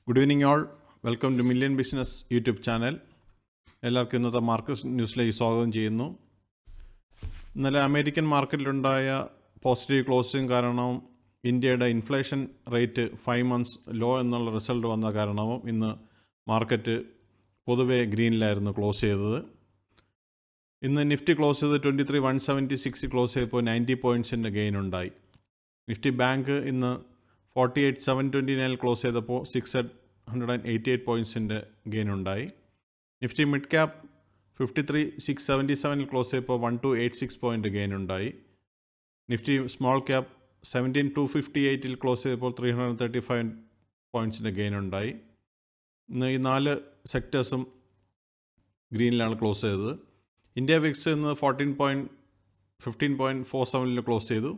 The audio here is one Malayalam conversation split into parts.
Good evening all. Welcome two million business YouTube channel. എല്ലാവർക്കും ഇന്നത്തെ മാർക്കറ്റ് ന്യൂസിലേക്ക് സ്വാഗതം ചെയ്യുന്നു. ഇന്നലെ അമേരിക്കൻ മാർക്കറ്റിലുണ്ടായ പോസിറ്റീവ് ക്ലോസിംഗ് കാരണവും ഇന്ത്യയുടെ ഇൻഫ്ലേഷൻ റേറ്റ് 5 months ലോ എന്നുള്ള റിസൾട്ട് വന്ന കാരണവും ഇന്ന് മാർക്കറ്റ് പൊതുവെ ഗ്രീനിലായിരുന്നു ക്ലോസ് ചെയ്തത്. ഇന്ന് നിഫ്റ്റി ക്ലോസ് ചെയ്ത് 23,176 ക്ലോസ് ചെയ്തപ്പോൾ 90 പോയിൻറ്റ്സിൻ്റെ ഗെയിൻ ഉണ്ടായി. നിഫ്റ്റി ബാങ്ക് ഇന്ന് 48,729 ക്ലോസ് ചെയ്തപ്പോൾ 688 പോയിൻറ്റ്സിൻ്റെ ഗെയിൻ ഉണ്ടായി. നിഫ്റ്റി മിഡ് ക്യാപ്പ് 53,677 ക്ലോസ് ചെയ്തപ്പോൾ 1286 പോയിൻറ്റ് ഗെയിൻ ഉണ്ടായി. നിഫ്റ്റി സ്മോൾ ക്യാപ്പ് 17,258 ക്ലോസ് ചെയ്തപ്പോൾ 335 പോയിൻറ്റ്സിൻ്റെ ഗെയിൻ ഉണ്ടായി. ഇന്ന് ഈ 4 സെക്ടേഴ്സും ഗ്രീനിലാണ് ക്ലോസ് ചെയ്തത്. ഇന്ത്യ വിക്സ് ഇന്ന് 15.47 ക്ലോസ് ചെയ്തു,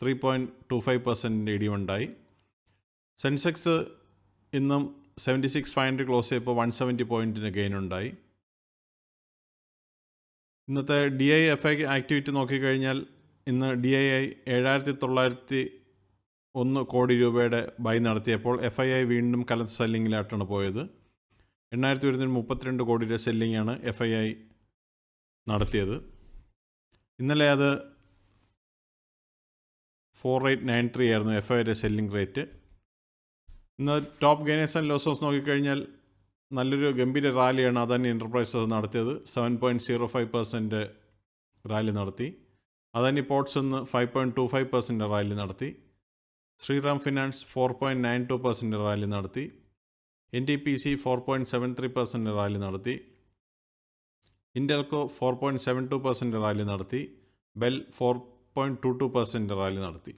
3.25% ഇടിവുണ്ടായി. സെൻസെക്സ് ഇന്നും 76,500 ക്ലോസ് ചെയ്തപ്പോൾ 170 പോയിൻറ്റിന് ഗെയിൻ ഉണ്ടായി. ഇന്നത്തെ DIFI ആക്ടിവിറ്റി നോക്കിക്കഴിഞ്ഞാൽ ഇന്ന് DII 7,901 കോടി രൂപയുടെ ബൈ നടത്തിയപ്പോൾ FII വീണ്ടും കലത്ത് സെല്ലിങ്ങിലായിട്ടാണ് പോയത്. 8,132 കോടിയുടെ സെല്ലിങ്ങാണ് FII നടത്തിയത്. ഇന്നലെ അത് 4,893 ആയിരുന്നു FIIയുടെ സെല്ലിംഗ് റേറ്റ്. ഇന്ന് ടോപ്പ് ഗെയിനേഴ്സ് ആൻഡ് ലോസേഴ്സ് നോക്കിക്കഴിഞ്ഞാൽ നല്ലൊരു ഗംഭീര റാലിയാണ് അദാനി എൻ്റർപ്രൈസസ് നടത്തിയത്. 7.05% റാലി നടത്തി. അദാനി പോർട്സ് ഇന്ന് 5.25% റാലി നടത്തി. ശ്രീറാം ഫിനാൻസ് 4.92% റാലി നടത്തി. NTPC 4.73% റാലി നടത്തി. ഇൻഡൽകോ 4.72% റാലി നടത്തി. ബെൽ 4.22% റാലി നടത്തി.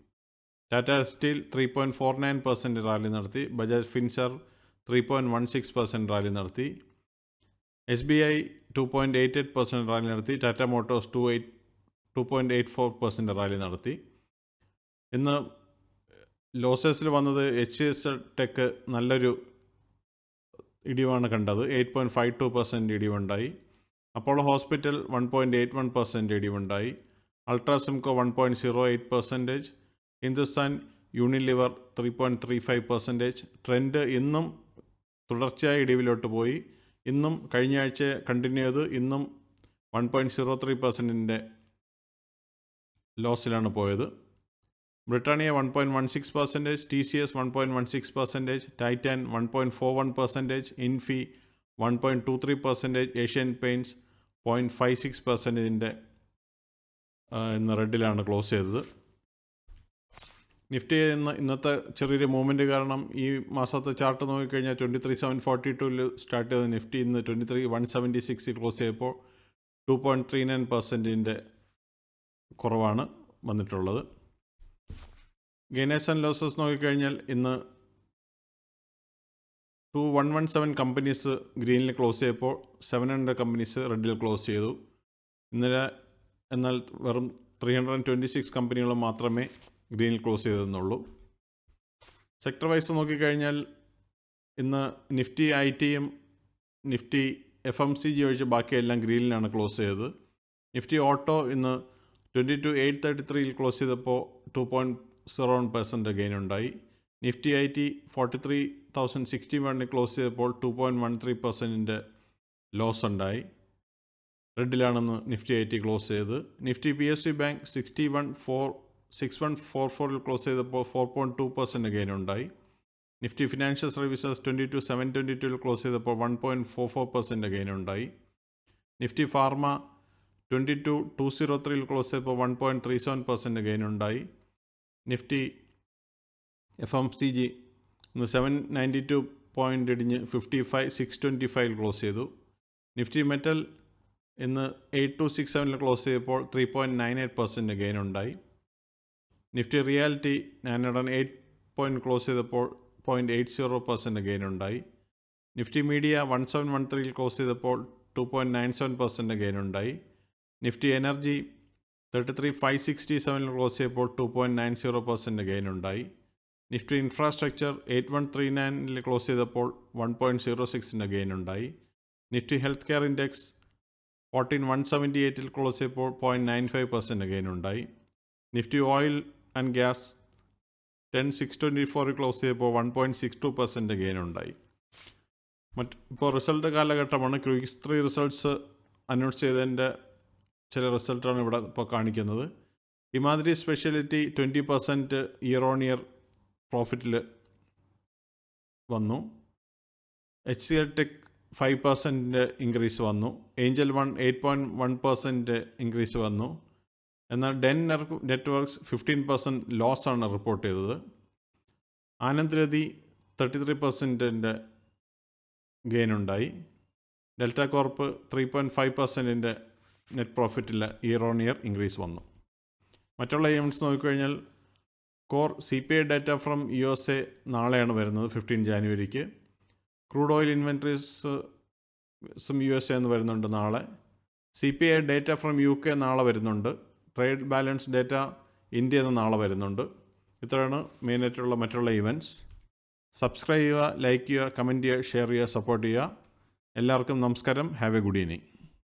ടാറ്റ സ്റ്റീൽ 3.49% റാലി നടത്തി. ബജാജ് ഫിൻസർവ് 3.16% റാലി നടത്തി. SBI 2.88% റാലി നടത്തി. ടാറ്റ മോട്ടോഴ്സ് 2.84% റാലി നടത്തി. ഇന്ന് ലോസേഴ്സിൽ വന്നത് HCL ടെക് നല്ലൊരു ഇടിവാണ് കണ്ടത്. 8.52% ഇടിവുണ്ടായി. അപ്പോളോ ഹോസ്പിറ്റൽ 1.81% ഇടിവുണ്ടായി. അൾട്രാസിംകോ 1.08%. ഹിന്ദുസ്ഥാൻ യൂണിലിവർ 3.35%. ട്രെൻഡ് ഇന്നും തുടർച്ചയായ ഇടിവിലോട്ട് പോയി. ഇന്നും കഴിഞ്ഞ ആഴ്ച കണ്ടിന്യൂ ചെയ്ത് ഇന്നും 1.03%ൻ്റെ ലോസിലാണ് പോയത്. Britannia 1.16%, TCS 1.16%, Titan 1.41%, ഇൻഫി 1.23%, Asian paints 0.56%ൻ്റെ ഇന്ന് റെഡിലാണ് ക്ലോസ് ചെയ്തത്. നിഫ്റ്റി ഇന്നത്തെ ചെറിയൊരു മൂവ്മെൻറ്റ് കാരണം ഈ മാസത്തെ ചാർട്ട് നോക്കിക്കഴിഞ്ഞാൽ 23,742 സ്റ്റാർട്ട് ചെയ്ത നിഫ്റ്റി ഇന്ന് 23,176 ക്ലോസ് ചെയ്തപ്പോൾ 2.39%ൻ്റെ കുറവാണ് വന്നിട്ടുള്ളത്. ഗെയിനേഴ്സ് ആൻഡ് ലോസസ് നോക്കിക്കഴിഞ്ഞാൽ ഇന്ന് 2117 കമ്പനീസ് ഗ്രീനിൽ ക്ലോസ് ചെയ്തപ്പോൾ 700 കമ്പനീസ് റെഡിൽ ക്ലോസ് ചെയ്തു. ഇന്നലെ എന്നാൽ വെറും 326 കമ്പനികൾ മാത്രമേ ഗ്രീനിൽ ക്ലോസ് ചെയ്തെന്നുള്ളൂ. സെക്ടർ വൈസ് നോക്കിക്കഴിഞ്ഞാൽ ഇന്ന് നിഫ്റ്റി IT-യും നിഫ്റ്റി FMCG ഒഴിച്ച് ബാക്കിയെല്ലാം ഗ്രീനിലാണ് ക്ലോസ് ചെയ്തത്. നിഫ്റ്റി ഓട്ടോ ഇന്ന് 22,833 ക്ലോസ് ചെയ്തപ്പോൾ 2.01% ഗെയിൻ ഉണ്ടായി. നിഫ്റ്റി IT 43,061 ക്ലോസ് ചെയ്തപ്പോൾ 2.13%ൻ്റെ ലോസ് ഉണ്ടായി. റെഡിലാണെന്ന് നിഫ്റ്റി IT ക്ലോസ് ചെയ്ത്. നിഫ്റ്റി PSU ബാങ്ക് 6144 ക്ലോസ് ചെയ്തപ്പോൾ 4.2% ഗെയിൻ ഉണ്ടായി. നിഫ്റ്റി ഫിനാൻഷ്യൽ സർവീസസ് 22,722 ക്ലോസ് ചെയ്തപ്പോൾ 1.44% ഗെയിൻ ഉണ്ടായി. നിഫ്റ്റി ഫാർമ 22,203 ക്ലോസ് ചെയ്തപ്പോൾ 1.37% ഗെയിൻ ഉണ്ടായി. നിഫ്റ്റി FMCG ഇന്ന് 792 പോയിൻ്റ് ഇടിഞ്ഞ് 55,625 ക്ലോസ് ചെയ്തു. നിഫ്റ്റി മെറ്റൽ ഇന്ന് 8267 ക്ലോസ് ചെയ്തപ്പോൾ 3.98% ഗെയിൻ ഉണ്ടായി. നിഫ്റ്റി റിയാലിറ്റി 908 പോയിൻ്റ് ക്ലോസ് ചെയ്തപ്പോൾ 0.80% ഗെയിൻ ഉണ്ടായി. നിഫ്റ്റി മീഡിയ 1713 ക്ലോസ് ചെയ്തപ്പോൾ 2.97% ഗെയിൻ ഉണ്ടായി. നിഫ്റ്റി എനർജി 33,567 ക്ലോസ് ചെയ്തപ്പോൾ 2.90% ഗെയിൻ ഉണ്ടായി. നിഫ്റ്റി ഇൻഫ്രാസ്ട്രക്ചർ 8139 ക്ലോസ് ചെയ്തപ്പോൾ 1.06% ഗെയിൻ ഉണ്ടായി. Nifty health care index 14,178 close ചെയ്തപ്പോൾ 0.95% ഗെയിൻ ഉണ്ടായി. Nifty oil and gas 10,624 close ചെയ്തപ്പോൾ 1.62% ഗെയിൻ ഉണ്ടായി. ഇപ്പോൾ റിസൾട്ട് കാലഘട്ടമാണ്. Q3 റിസൾട്ട്സ് അനൗൺസ് ചെയ്തതിൻ്റെ ചില റിസൾട്ടാണ് ഇവിടെ ഇപ്പോൾ കാണിക്കുന്നത്. ഇമാതിരി സ്പെഷ്യാലിറ്റി 20% ഇയർ ഓൺ ഇയർ പ്രോഫിറ്റിൽ വന്നു. HCL ടെക് 5% ഇൻക്രീസ് വന്നു. ഏഞ്ചൽ 8.1% ഇൻക്രീസ് വന്നു. എന്നാൽ ഡെൻ നെറ്റ്വർക്ക്സ് 15% ലോസാണ് റിപ്പോർട്ട് ചെയ്തത്. ആനന്ദ് രതി 33% ഗെയിൻ ഉണ്ടായി. ഡെൽറ്റ കോർപ്പ് 3.5% നെറ്റ് പ്രോഫിറ്റിൽ ഇയർ ഓൺ ഇയർ ഇൻക്രീസ് വന്നു. മറ്റുള്ള ഇവൻറ്റ്സ് നോക്കിക്കഴിഞ്ഞാൽ core CPI data from USA നാളെയാണ് വരുന്നത്, 15 ജാനുവരിക്ക്. ക്രൂഡ് ഓയിൽ ഇൻവെൻട്രീസും USA എന്ന് വരുന്നുണ്ട് നാളെ. CPI ഡാറ്റ ഫ്രം UK നാളെ വരുന്നുണ്ട്. ട്രേഡ് ബാലൻസ് ഡാറ്റ ഇന്ത്യ എന്ന് നാളെ വരുന്നുണ്ട്. ഇത്രയാണ് മെയിനായിട്ടുള്ള മറ്റുള്ള ഇവൻറ്റ്സ്. സബ്സ്ക്രൈബ് ചെയ്യുക, ലൈക്ക് ചെയ്യുക, കമൻറ്റ് ചെയ്യുക, ഷെയർ ചെയ്യുക, സപ്പോർട്ട് ചെയ്യുക. എല്ലാവർക്കും നമസ്കാരം. Have A good evening.